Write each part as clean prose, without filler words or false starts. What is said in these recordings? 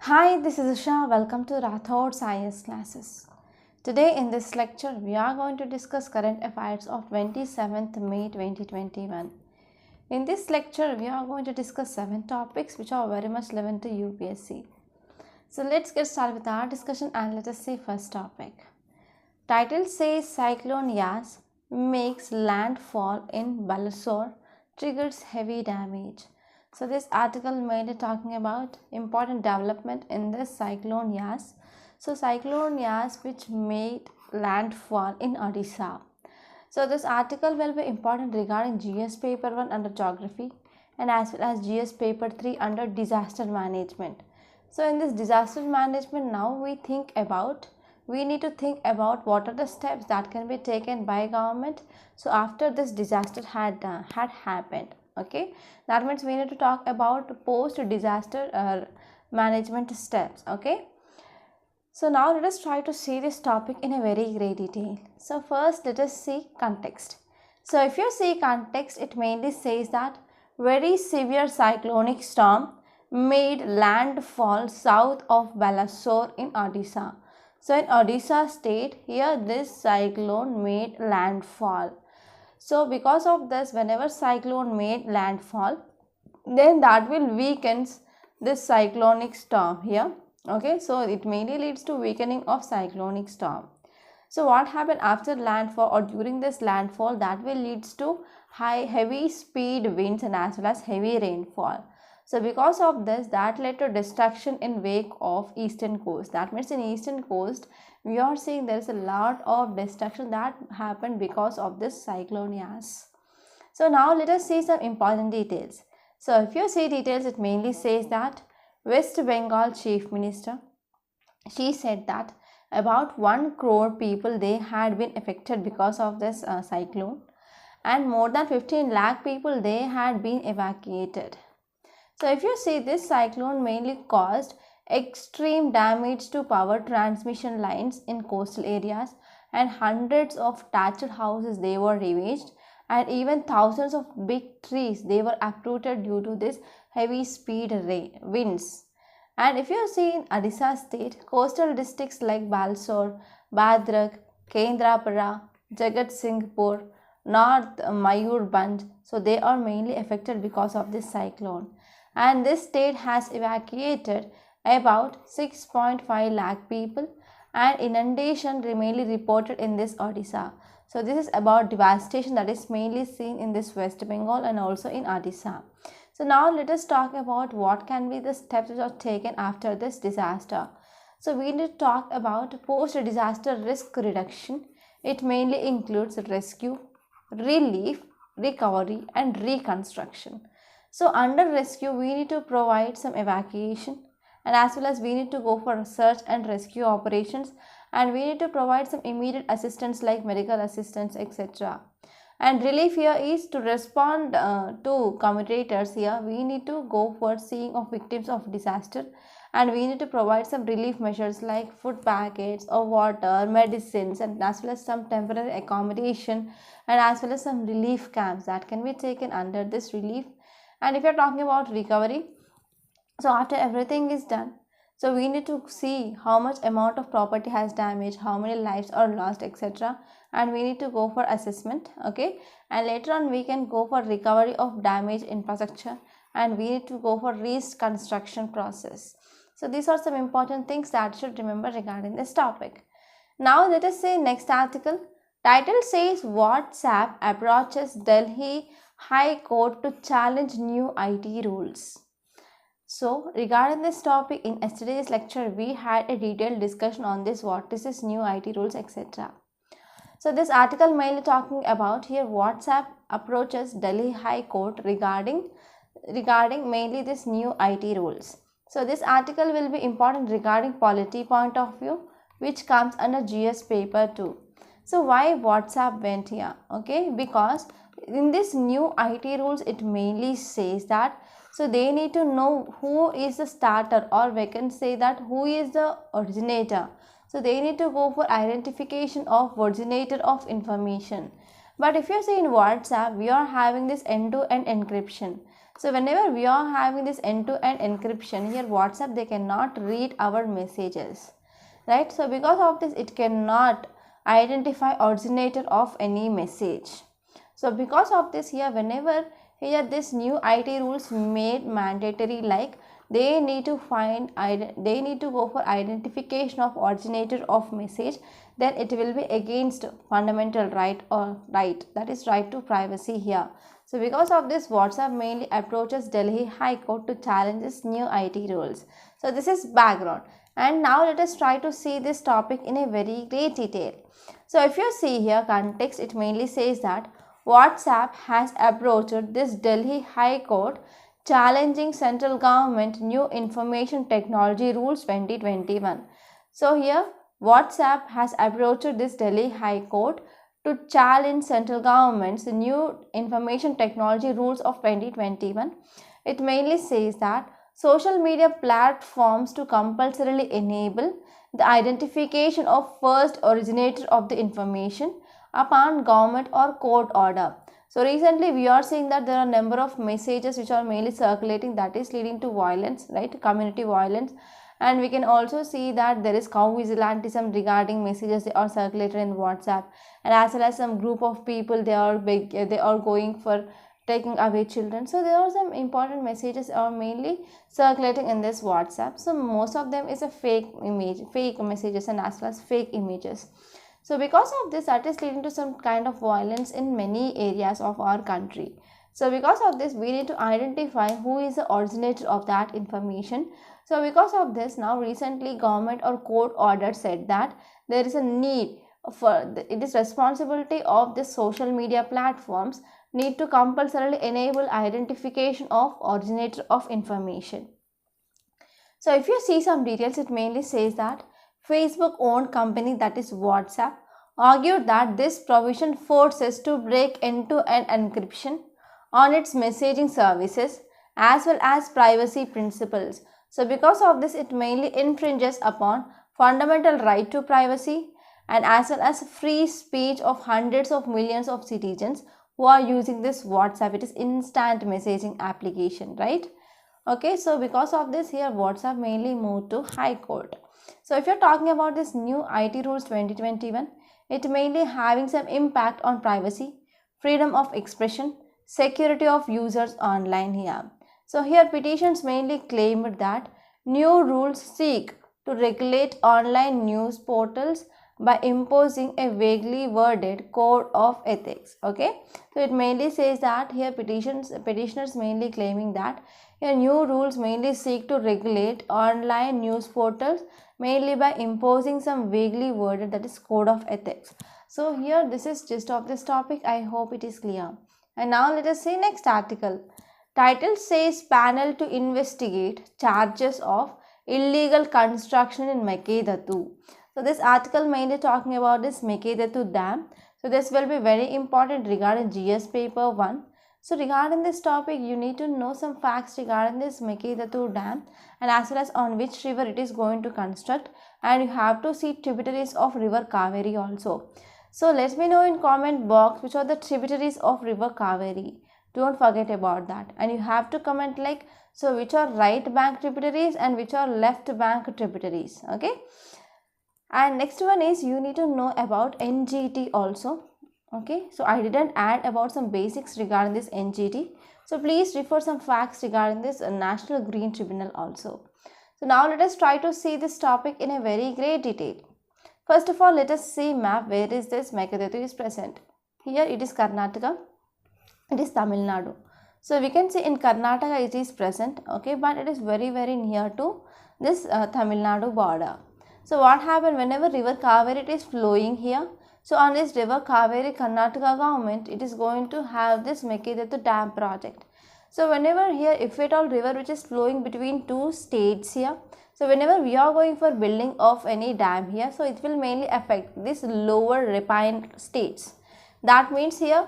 Hi, this is Usha. Welcome to Rathod's IAS classes. Today in this lecture, we are going to discuss current affairs of 27th May 2021. In this lecture, we are going to discuss 7 topics which are very much relevant to UPSC. So let's get started with our discussion and let us see first topic. Title says Cyclone Yas makes landfall in Balasore, triggers heavy damage. So this article mainly talking about important development in this Cyclone Yas. So Cyclone Yas which made landfall in Odisha. So this article will be important regarding GS paper 1 under geography and as well as GS paper 3 under disaster management. So in this disaster management now we need to think about what are the steps that can be taken by government. So after this disaster had happened. Okay, that means we need to talk about post disaster management steps. Okay, so now let us try to see this topic in a very great detail. So first let us see context. So if you see context, it mainly says that very severe cyclonic storm made landfall south of Balasore in Odisha. So in Odisha state, here this cyclone made landfall. So because of this, whenever cyclone made landfall, then that will weakens this cyclonic storm here. Okay, so it mainly leads to weakening of cyclonic storm. So what happened after landfall or during this landfall, that will leads to heavy speed winds and as well as heavy rainfall. So because of this, that led to destruction in wake of eastern coast. That means in eastern coast, we are seeing there is a lot of destruction that happened because of this Cyclone Yas. So now let us see some important details. So if you see details, it mainly says that West Bengal Chief Minister, she said that about 1 crore people they had been affected because of this cyclone and more than 15 lakh people they had been evacuated. So if you see, this cyclone mainly caused extreme damage to power transmission lines in coastal areas and hundreds of thatched houses they were ravaged and even thousands of big trees they were uprooted due to this heavy speed winds. And if you see in Odisha state, coastal districts like Balasore, Bhadrak, Kendrapara, Jagatsinghpur, North Mayurbhanj, so they are mainly affected because of this cyclone. And this state has evacuated about 6.5 lakh people and inundation mainly reported in this Odisha. So this is about devastation that is mainly seen in this West Bengal and also in Odisha. So now let us talk about what can be the steps which are taken after this disaster. So we need to talk about post-disaster risk reduction. It mainly includes rescue, relief, recovery and reconstruction. So under rescue, we need to provide some evacuation and as well as we need to go for search and rescue operations and we need to provide some immediate assistance like medical assistance, etc. And relief here is to respond to commutators here. We need to go for seeing of victims of disaster and we need to provide some relief measures like food packets or water, medicines and as well as some temporary accommodation and as well as some relief camps that can be taken under this relief. And if you are talking about recovery, so after everything is done, so we need to see how much amount of property has damaged, how many lives are lost, etc. And we need to go for assessment, okay. And later on we can go for recovery of damaged infrastructure and we need to go for reconstruction process. So these are some important things that you should remember regarding this topic. Now let us say next article. Title says WhatsApp approaches Delhi High Court to challenge new IT rules. So regarding this topic, in yesterday's lecture we had a detailed discussion on this, what is this new IT rules, etc. So this article mainly talking about here WhatsApp approaches Delhi High Court regarding mainly this new IT rules. So this article will be important regarding polity point of view which comes under GS paper 2. So why WhatsApp went here? Okay, because in this new IT rules it mainly says that so they need to know who is the starter or we can say that who is the originator. So they need to go for identification of originator of information. But if you see in WhatsApp, we are having this end-to-end encryption. So whenever we are having this end-to-end encryption, here WhatsApp, they cannot read our messages, right? So because of this, it cannot identify originator of any message. So because of this, here whenever here this new IT rules made mandatory, like they need to go for identification of originator of message, then it will be against fundamental right, that is right to privacy here. So because of this, WhatsApp mainly approaches Delhi High Court to challenge this new IT rules. So this is background, and now let us try to see this topic in a very great detail. So if you see here context, it mainly says that WhatsApp has approached this Delhi High Court challenging central government new information technology rules 2021. So here WhatsApp has approached this Delhi High Court to challenge central government's new information technology rules of 2021. It mainly says that social media platforms to compulsorily enable the identification of first originator of the information upon government or court order. So recently we are seeing that there are a number of messages which are mainly circulating, that is leading to violence, right, community violence. And we can also see that there is cow vigilantism regarding messages they are circulated in WhatsApp, and as well as some group of people they are going for taking away children. So there are some important messages are mainly circulating in this WhatsApp. So most of them is a fake messages, and as well as fake images. So because of this, that is leading to some kind of violence in many areas of our country. So because of this, we need to identify who is the originator of that information. So because of this, now recently government or court order said that there is a need for it is responsibility of the social media platforms need to compulsorily enable identification of originator of information. So if you see some details, it mainly says that Facebook owned company, that is WhatsApp, argued that this provision forces to break end-to-end encryption on its messaging services as well as privacy principles. So because of this, it mainly infringes upon fundamental right to privacy and as well as free speech of hundreds of millions of citizens who are using this WhatsApp. It is instant messaging application, right? Okay, so because of this, here WhatsApp mainly moved to High Court. So if you're talking about this new IT rules 2021, it mainly having some impact on privacy, freedom of expression, security of users online here. So here petitions mainly claimed that new rules seek to regulate online news portals by imposing a vaguely worded code of ethics. Okay, so it mainly says that here petitioners mainly claiming that here new rules mainly seek to regulate online news portals mainly by imposing some vaguely worded, that is code of ethics. So here this is gist of this topic. I hope it is clear. And now let us see next article. Title says panel to investigate charges of illegal construction in Mekedatu. So this article mainly talking about this Mekedatu dam. So this will be very important regarding GS paper 1. So regarding this topic, you need to know some facts regarding this Mekedatu dam and as well as on which river it is going to construct, and you have to see tributaries of river Kaveri also. So let me know in comment box which are the tributaries of river Kaveri. Don't forget about that, and you have to comment like, so which are right bank tributaries and which are left bank tributaries. Okay, and next one is you need to know about NGT also. Okay, so I didn't add about some basics regarding this NGT. So please refer some facts regarding this National Green Tribunal also. So now let us try to see this topic in a very great detail. First of all, let us see map where is this Mekedatu is present. Here it is Karnataka, it is Tamil Nadu. So we can see in Karnataka it is present, okay, but it is very near to this Tamil Nadu border. So what happened whenever river Kaveri is flowing here? So on this river Kaveri, Karnataka government, it is going to have this Mekedatu dam project. So whenever here, if at all river which is flowing between two states here, so whenever we are going for building of any dam here, so it will mainly affect this lower riparian states. That means here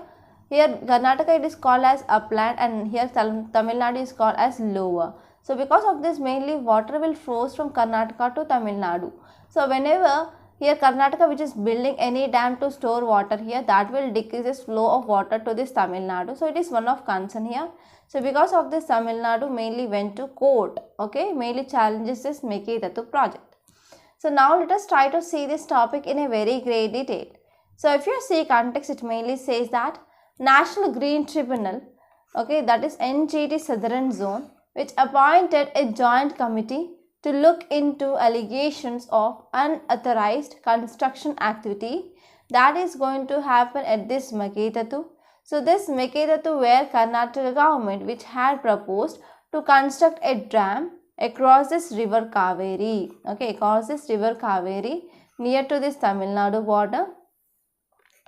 Karnataka it is called as upland and here Tamil Nadu is called as lower. So because of this mainly water will flows from Karnataka to Tamil Nadu. So whenever here Karnataka which is building any dam to store water here, that will decrease the flow of water to this Tamil Nadu. So it is one of concern here. So because of this, Tamil Nadu mainly went to court, okay, mainly challenges this Mekedatu project. So now let us try to see this topic in a very great detail. So if you see context, it mainly says that National Green Tribunal, okay, that is NGT Southern Zone, which appointed a joint committee to look into allegations of unauthorized construction activity that is going to happen at this Mekedatu. So this Mekedatu where Karnataka government which had proposed to construct a dam across this river Kaveri, okay, across this river Kaveri near to this Tamil Nadu border,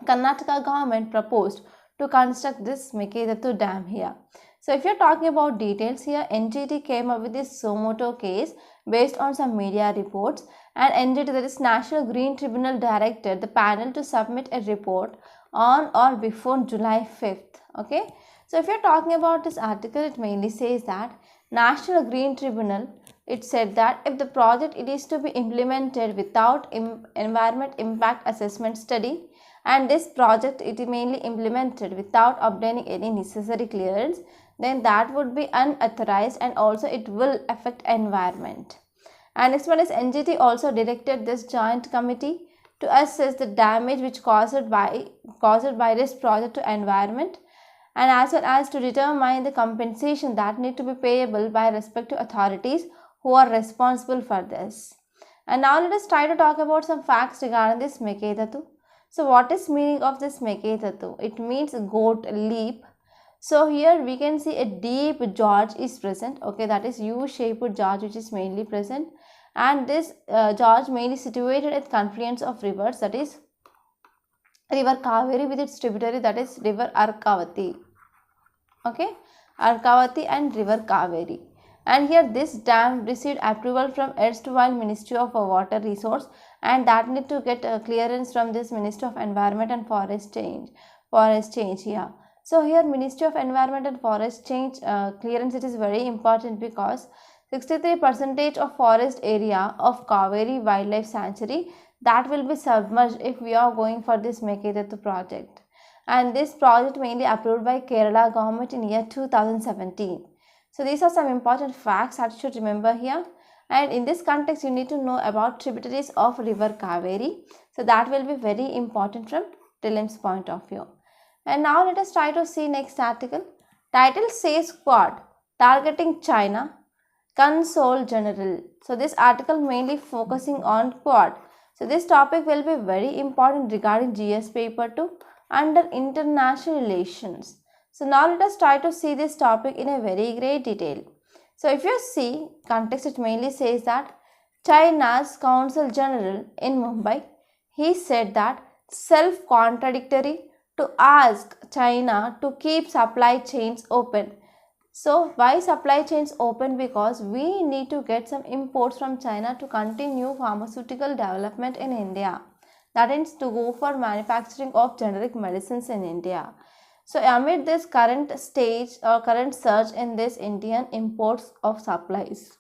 Karnataka government proposed to construct this Mekedatu dam here. So if you are talking about details here, NGT came up with this Somoto case based on some media reports, and NGT, that is National Green Tribunal, directed the panel to submit a report on or before July 5th. Okay. So if you are talking about this article, it mainly says that National Green Tribunal, it said that if the project it is to be implemented without environment impact assessment study, and this project it is mainly implemented without obtaining any necessary clearance, then that would be unauthorized and also it will affect environment. And next one is NGT also directed this joint committee to assess the damage which caused by this project to environment, and as well as to determine the compensation that need to be payable by respective authorities who are responsible for this. And now let us try to talk about some facts regarding this Mekedatu. So what is meaning of this Mekedatu? It means goat leap. So here we can see a deep gorge is present, okay, that is U-shaped gorge which is mainly present, and this gorge mainly situated at confluence of rivers, that is river Kaveri with its tributary, that is river Arkavati, okay, Arkavati and river Kaveri. And here this dam received approval from erstwhile Ministry of Water Resource, and that need to get clearance from this Ministry of Environment and Forest Change here. So here Ministry of Environment and Forest Change clearance, it is very important because 63% of forest area of Kaveri Wildlife Sanctuary that will be submerged if we are going for this Mekedatu project. And this project mainly approved by Kerala government in year 2017. So these are some important facts that you should remember here. And in this context, you need to know about tributaries of river Kaveri. So that will be very important from Tillem's point of view. And now let us try to see next article. Title says Quad, targeting China, Console General. So this article mainly focusing on Quad. So this topic will be very important regarding GS paper 2 under international relations. So now let us try to see this topic in a very great detail. So if you see context, it mainly says that China's Consul General in Mumbai, he said that self-contradictory to ask China to keep supply chains open. So why supply chains open? Because we need to get some imports from China to continue pharmaceutical development in India. That is to go for manufacturing of generic medicines in India. So amid this current stage or current surge in this Indian imports of supplies.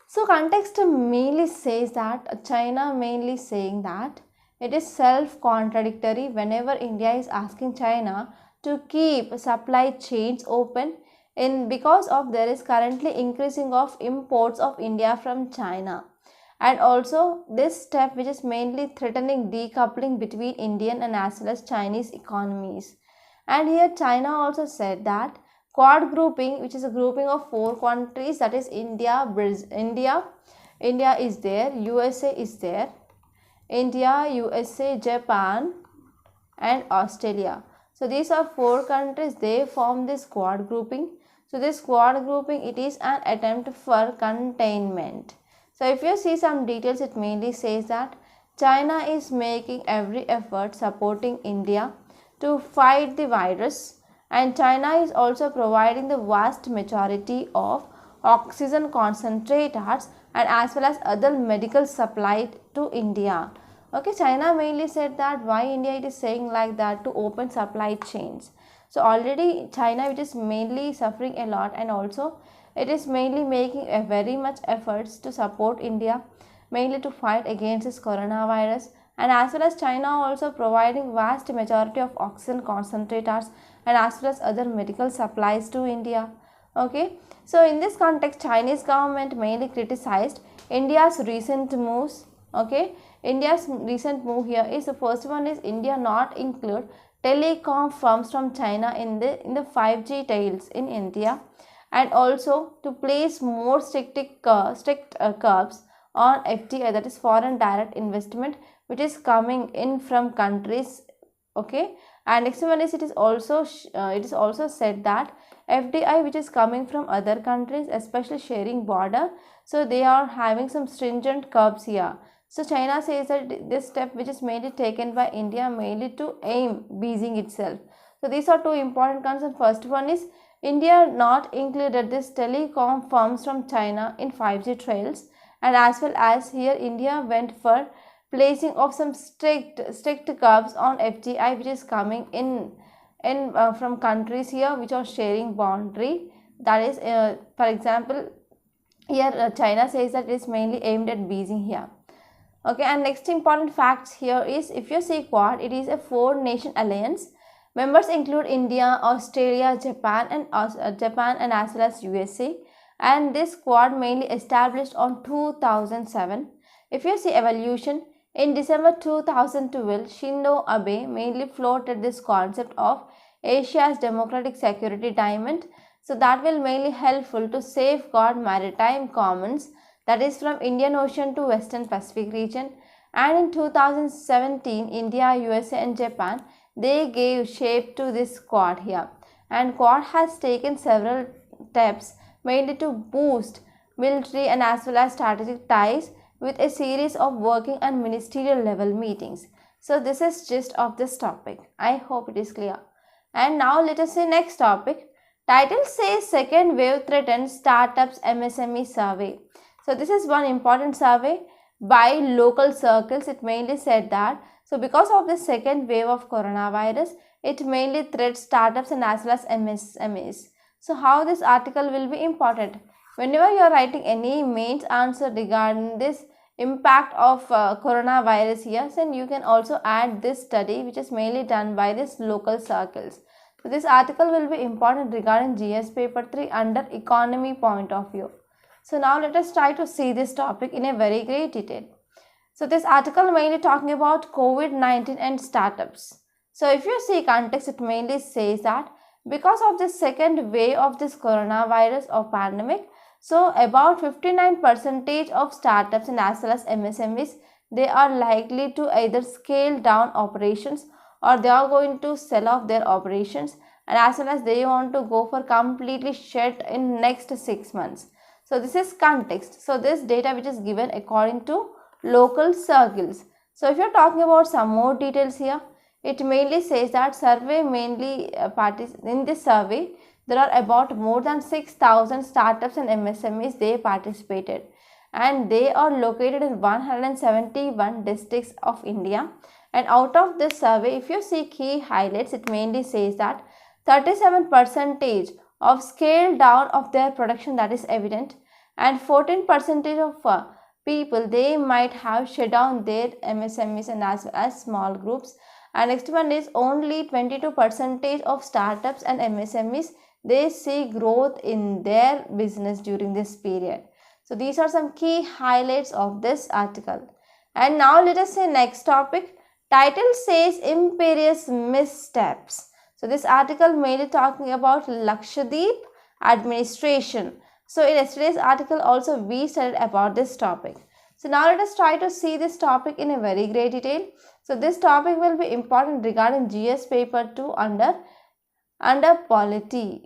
So context mainly says that China mainly saying that it is self-contradictory whenever India is asking China to keep supply chains open because of there is currently increasing of imports of India from China. And also this step which is mainly threatening decoupling between Indian and as well as Chinese economies. And here China also said that Quad grouping, which is a grouping of 4 countries, that is India is there, USA is there, India, USA, Japan and Australia. So these are 4 countries, they form this Quad grouping. So this Quad grouping, it is an attempt for containment. So if you see some details, it mainly says that China is making every effort supporting India to fight the virus, and China is also providing the vast majority of oxygen concentrators and as well as other medical supply to India. Okay, China mainly said that why India it is saying like that to open supply chains. So already China, which is mainly suffering a lot, and also it is mainly making a very much efforts to support India, mainly to fight against this coronavirus, and as well as China also providing vast majority of oxygen concentrators and as well as other medical supplies to India. Okay, so in this context, Chinese government mainly criticized India's recent moves. Okay, India's recent move here is the first one is India not include telecom firms from China in the 5G deals in India, and also to place more strict curbs on FDI, that is foreign direct investment, which is coming in from countries. Okay, and next one is it is also said that FDI which is coming from other countries, especially sharing border, so they are having some stringent curbs here. So China says that this step which is mainly taken by India mainly to aim Beijing itself. So these are two important concerns. First one is India not included this telecom firms from China in 5G trials, and as well as here India went for placing of some strict curbs on FDI which is coming in from countries here which are sharing boundary. That is for example here China says that it is mainly aimed at Beijing here. Okay, and next important facts here is if you see Quad, it is a 4-nation alliance. Members include India, Australia, Japan and as well as USA, and this Quad mainly established on 2007. If you see evolution, in December 2012, Shinzo Abe mainly floated this concept of Asia's democratic security diamond. So that will mainly helpful to safeguard maritime commons, that is from Indian Ocean to Western Pacific region. And in 2017, India, USA and Japan, they gave shape to this Quad here. And Quad has taken several steps mainly to boost military and as well as strategic ties with a series of working and ministerial level meetings. So this is gist of this topic. I hope it is clear. And now let us see next topic. Title says second wave threatens startups MSME survey. So this is one important survey by local circles. It mainly said that so because of the second wave of coronavirus, it mainly threats startups and as well as MSMEs. So how this article will be important? Whenever you are writing any mains answer regarding this impact of coronavirus here, then you can also add this study which is mainly done by this local circles. So this article will be important regarding GS paper 3 under economy point of view. So now let us try to see this topic in a very great detail. So this article mainly talking about COVID-19 and startups. So if you see context, it mainly says that because of the second wave of this coronavirus or pandemic, so about 59% of startups and as well as MSMEs, they are likely to either scale down operations or they are going to sell off their operations, and as well as they want to go for completely shut in next 6 months. So this is context. So this data which is given according to local circles. So if you are talking about some more details here, it mainly says that survey mainly in this survey there are about more than 6,000 startups and MSMEs they participated, and they are located in 171 districts of India. And out of this survey, if you see key highlights, it mainly says that 37% of scale down of their production, that is evident, and 14% of people they might have shut down their MSMEs and as well as small groups. And next one is only 22% of startups and MSMEs they see growth in their business during this period. So these are some key highlights of this article. And now let us say next topic. Title says imperious missteps. So this article mainly talking about Lakshadweep administration. So in yesterday's article also we studied about this topic. So now let us try to see this topic in a very great detail. So this topic will be important regarding GS paper 2 under polity.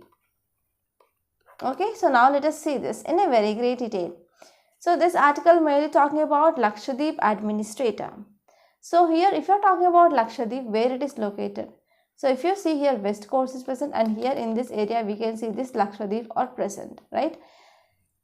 Okay, so now let us see this in a very great detail. So this article mainly talking about Lakshadweep administrator. So here if you are talking about Lakshadweep, where it is located. So if you see here West Coast is present, and here in this area we can see this Lakshadweep are present, right?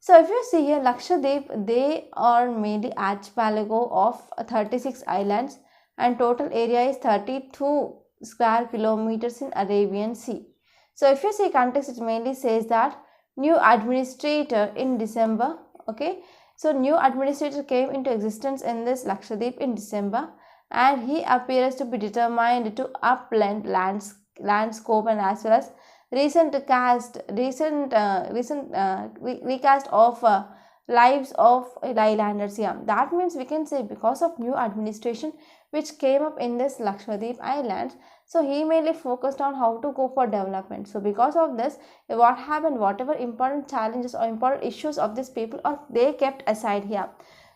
So if you see here Lakshadweep, they are mainly archipelago of 36 islands, and total area is 32 square kilometers in Arabian Sea. So if you see context, it mainly says that new administrator in December. Okay, So new administrator came into existence in this Lakshadweep in December, and he appears to be determined to upend land scope and as well as recast of lives of islanders. Yeah, that means we can say because of new administration which came up in this Lakshadweep Islands, so he mainly focused on how to go for development. So because of this, what happened, whatever important challenges or important issues of these people are they kept aside here.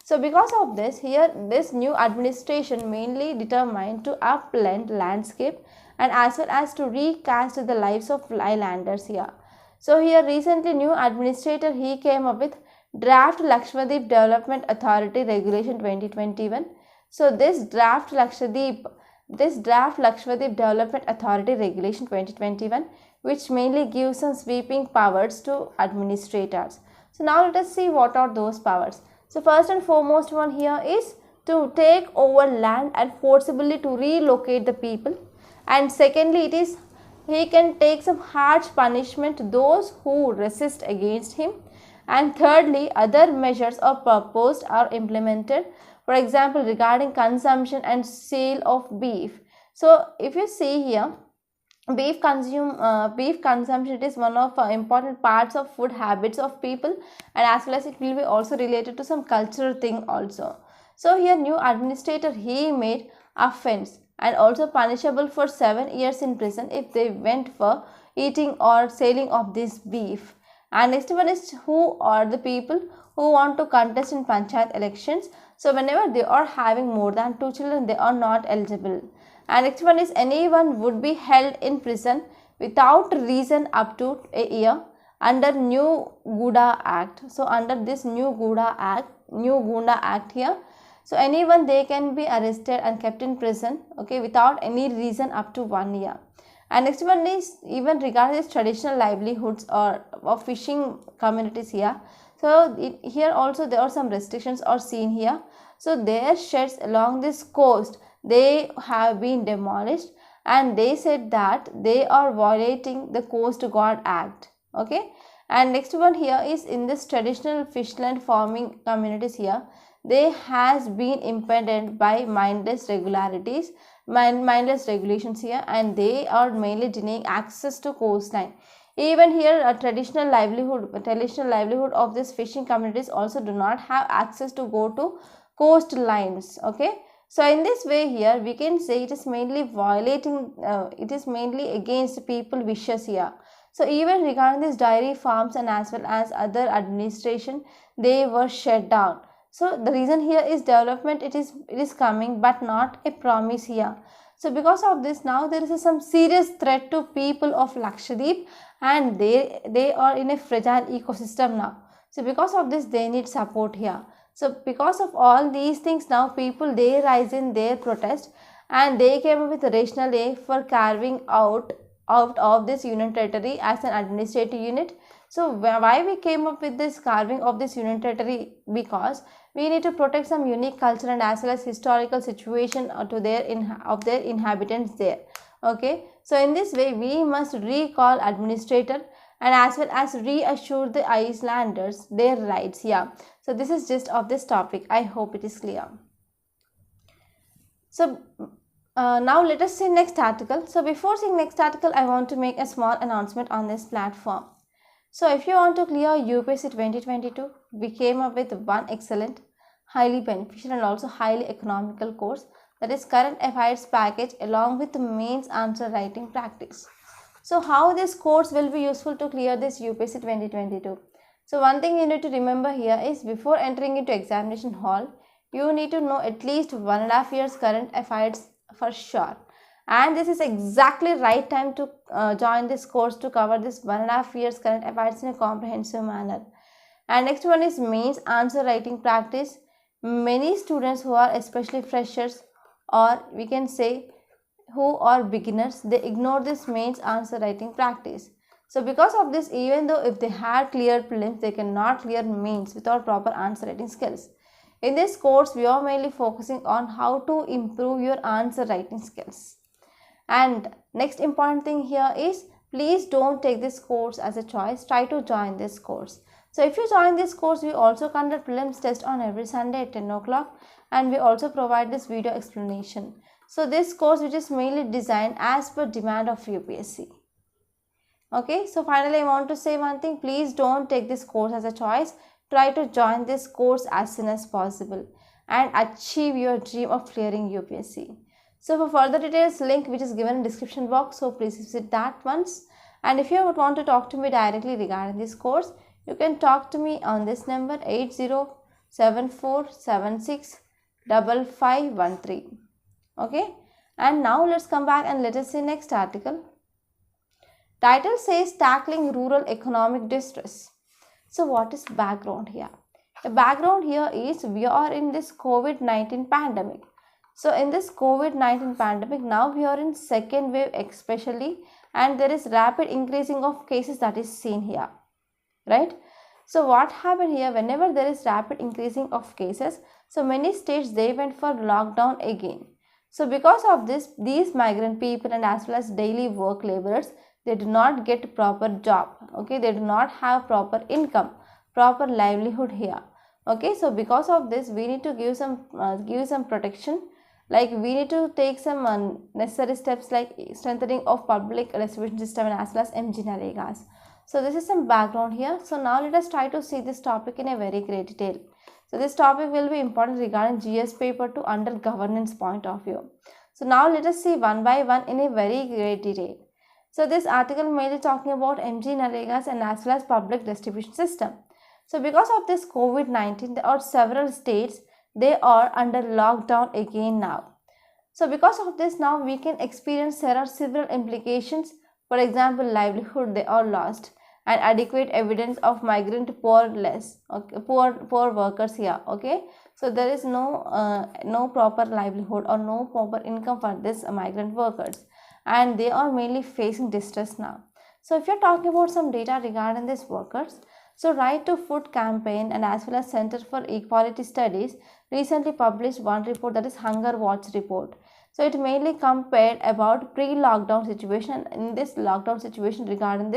So because of this, here this new administration mainly determined to upend landscape and as well as to recast the lives of islanders here. So here recently new administrator he came up with Draft Lakshadweep Development Authority Regulation 2021. So this draft Lakshadweep Development Authority Regulation 2021, which mainly gives some sweeping powers to administrators. So now let us see what are those powers. So first and foremost one here is to take over land and forcibly to relocate the people, and secondly it is he can take some harsh punishment to those who resist against him, and thirdly other measures are proposed or implemented, for example regarding consumption and sale of beef. So if you see here, beef consumption is one of important parts of food habits of people, and as well as it will be also related to some cultural thing also. So here new administrator he made offense and also punishable for 7 years in prison if they went for eating or selling of this beef. And next one is who are the people who want to contest in panchayat elections. So whenever they are having more than 2 children, they are not eligible. And next one is anyone would be held in prison without reason up to a year under new Gunda Act. So under this new Gunda Act here, so anyone they can be arrested and kept in prison, okay, without any reason up to 1 year. And next one is even regarding this traditional livelihoods or fishing communities here. So here also there are some restrictions are seen here. So their sheds along this coast they have been demolished, and they said that they are violating the Coast Guard Act. Okay, and next one here is in this traditional fishland farming communities here, they has been impeded by mindless regulations here, and they are mainly denying access to coastline. Even here a traditional livelihood of this fishing communities also do not have access to go to coastlines. Okay, so in this way here we can say it is mainly violating, it is mainly against people wishes here. So even regarding these dairy farms and as well as other administration, they were shut down. So the reason here is development, it is coming but not a promise here. So because of this now there is some serious threat to people of Lakshadweep, and they are in a fragile ecosystem now. So because of this they need support here. So because of all these things now people they rise in their protest, and they came up with a rationale for carving out of this union territory as an administrative unit. So why we came up with this carving of this union territory? Because we need to protect some unique culture and as well as historical situation to their inhabitants there. Okay, so in this way we must recall administrator and as well as reassure the islanders their rights. Yeah, so this is just of this topic. I hope it is clear. So now let us see next article. So before seeing next article, I want to make a small announcement on this platform. So if you want to clear UPSC 2022, we came up with one excellent, highly beneficial and also highly economical course, that is Current Affairs Package along with the mains answer writing practice. So how this course will be useful to clear this UPSC 2022? So one thing you need to remember here is before entering into examination hall, you need to know at least 1.5 years current affairs for sure. And this is exactly right time to join this course to cover this 1.5 years current affairs in a comprehensive manner. And next one is mains answer writing practice. Many students who are especially freshers, or we can say who are beginners, they ignore this mains answer writing practice. So because of this, even though if they had cleared prelims, they cannot clear mains without proper answer writing skills. In this course, we are mainly focusing on how to improve your answer writing skills. And next important thing here is please don't take this course as a choice. Try to join this course. So if you join this course, we also conduct prelims test on every Sunday at 10 o'clock, and we also provide this video explanation. So this course which is mainly designed as per demand of UPSC. Okay, so finally I want to say one thing, please don't take this course as a choice. Try to join this course as soon as possible and achieve your dream of clearing UPSC. So for further details, link which is given in description box, so please visit that once. And if you would want to talk to me directly regarding this course, you can talk to me on this number 8074765513. Okay, and now let's come back and let us see next article. Title says tackling rural economic distress. So what is background here? The background here is we are in this COVID-19 pandemic. So in this COVID-19 pandemic, now we are in second wave especially, and there is rapid increasing of cases that is seen here, right? So what happened here, whenever there is rapid increasing of cases, so many states they went for lockdown again. So because of this, these migrant people and as well as daily work laborers, they do not get proper job. Okay, they do not have proper income, proper livelihood here. Okay, so because of this, we need to give some protection. Like we need to take some necessary steps like strengthening of public distribution system and as well as MG Naregas. So this is some background here. So now let us try to see this topic in a very great detail. So this topic will be important regarding GS paper 2 under governance point of view. So now let us see one by one in a very great detail. So this article mainly talking about MG Naregas and as well as public distribution system. So because of this COVID-19, there are several states, they are under lockdown again now. So because of this, now we can experience there are several implications. For example, livelihood they are lost and adequate evidence of migrant poor workers here. Okay, so there is no proper livelihood or no proper income for this migrant workers, and they are mainly facing distress now. So if you're talking about some data regarding these workers, so Right to Food campaign and as well as Center for Equality Studies recently published one report, that is Hunger Watch report. So it mainly compared about pre-lockdown situation in this lockdown situation regarding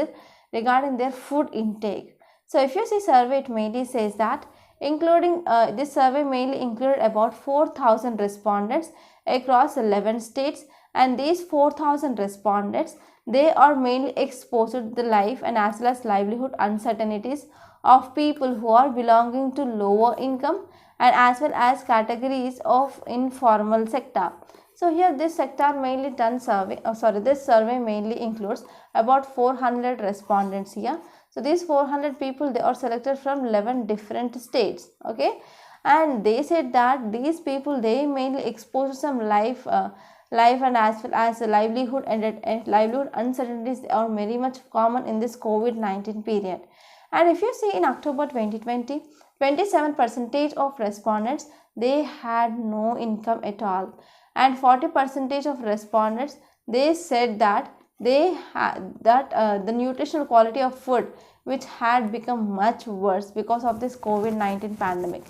their food intake. So if you see survey, it mainly says that including this survey mainly included about 4,000 respondents across 11 states, and these 4,000 respondents, they are mainly exposed to the life and as well as livelihood uncertainties of people who are belonging to lower income and as well as categories of informal sector. So here this sector mainly done survey, this survey mainly includes about 400 respondents here. So these 400 people, they are selected from 11 different states. Okay, and they said that these people, they mainly expose some life and as well as livelihood and livelihood uncertainties are very much common in this COVID-19 period. And if you see in October 2020, 27% of respondents, they had no income at all, and 40% of respondents, they said that they had the nutritional quality of food which had become much worse because of this COVID-19 pandemic.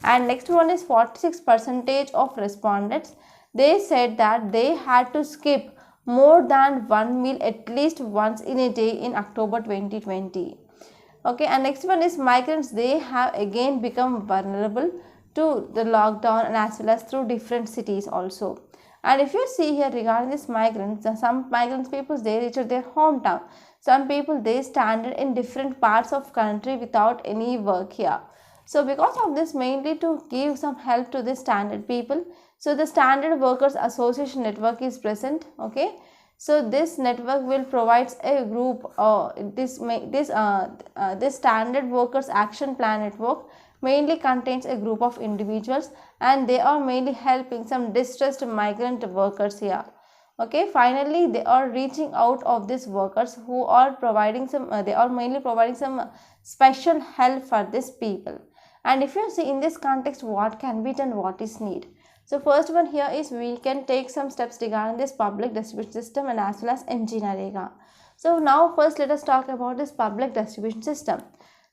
And next one is 46% of respondents, they said that they had to skip more than one meal at least once in a day in October 2020. Okay, and next one is migrants, they have again become vulnerable to the lockdown and as well as through different cities also. And if you see here regarding this migrants, some migrants people, they reached their hometown. Some people, they stranded in different parts of country without any work here. So because of this, mainly to give some help to the stranded people, so the Standard Workers Association network is present. Okay, so this network will provide a group. This Standard Workers Action Plan network mainly contains a group of individuals, and they are mainly helping some distressed migrant workers here. Okay, finally they are reaching out of these workers who are providing some. They are mainly providing some special help for these people. And if you see in this context, what can be done, what is need. So first one here is we can take some steps regarding this public distribution system and as well as MG Narega. So now first let us talk about this public distribution system.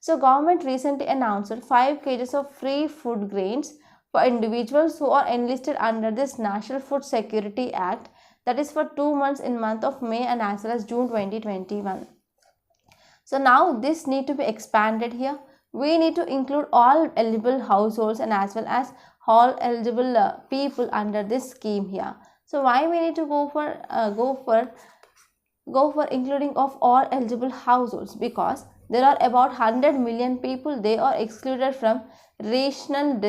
So government recently announced 5 kgs of free food grains for individuals who are enlisted under this National Food Security Act, that is for 2 months in month of May and as well as June 2021. So now this need to be expanded here we need to include all eligible households and as well as all eligible people under this scheme here. So why we need to go for including of all eligible households? Because there are about 100 million people, they are excluded from ration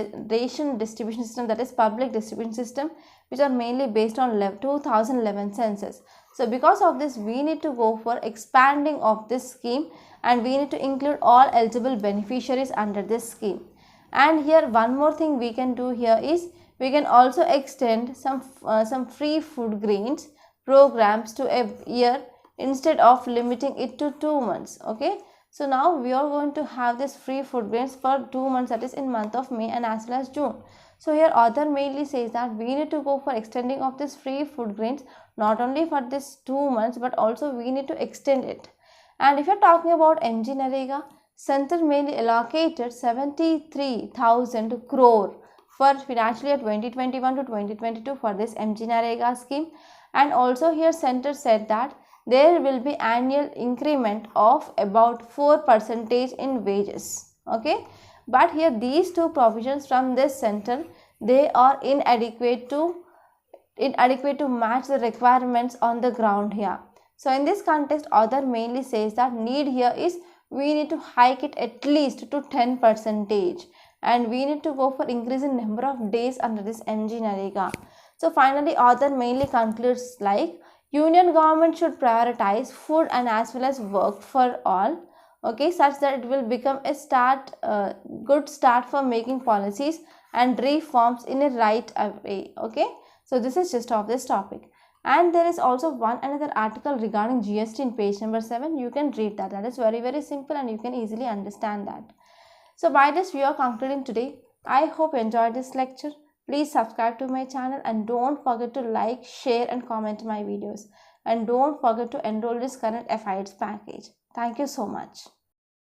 distribution system, that is public distribution system, which are mainly based on 2011 census. So because of this, we need to go for expanding of this scheme and we need to include all eligible beneficiaries under this scheme. And here one more thing we can do here is we can also extend some free food grains programs to a year instead of limiting it to 2 months. Okay, so now we are going to have this free food grains for 2 months, that is in month of May and as well as June. So here author mainly says that we need to go for extending of this free food grains not only for this 2 months but also we need to extend it. And if you are talking about MG Narega, center mainly allocated 73,000 crore for financial year 2021 to 2022 for this MG Narega scheme. And also here center said that there will be annual increment of about 4% in wages. Okay, but here these two provisions from this center, they are inadequate to match the requirements on the ground here. So in this context, author mainly says that need here is we need to hike it at least to 10% and we need to go for increase in number of days under this MG Narega. So finally author mainly concludes like union government should prioritize food and as well as work for all, okay, such that it will become a good start for making policies and reforms in a right way. Okay, so this is just of this topic. And there is also another article regarding GST in page number 7. You can read that. That is very simple and you can easily understand that. So by this we are concluding today. I hope you enjoyed this lecture. Please subscribe to my channel and don't forget to like, share and comment my videos. And don't forget to enroll this current affairs package. Thank you so much.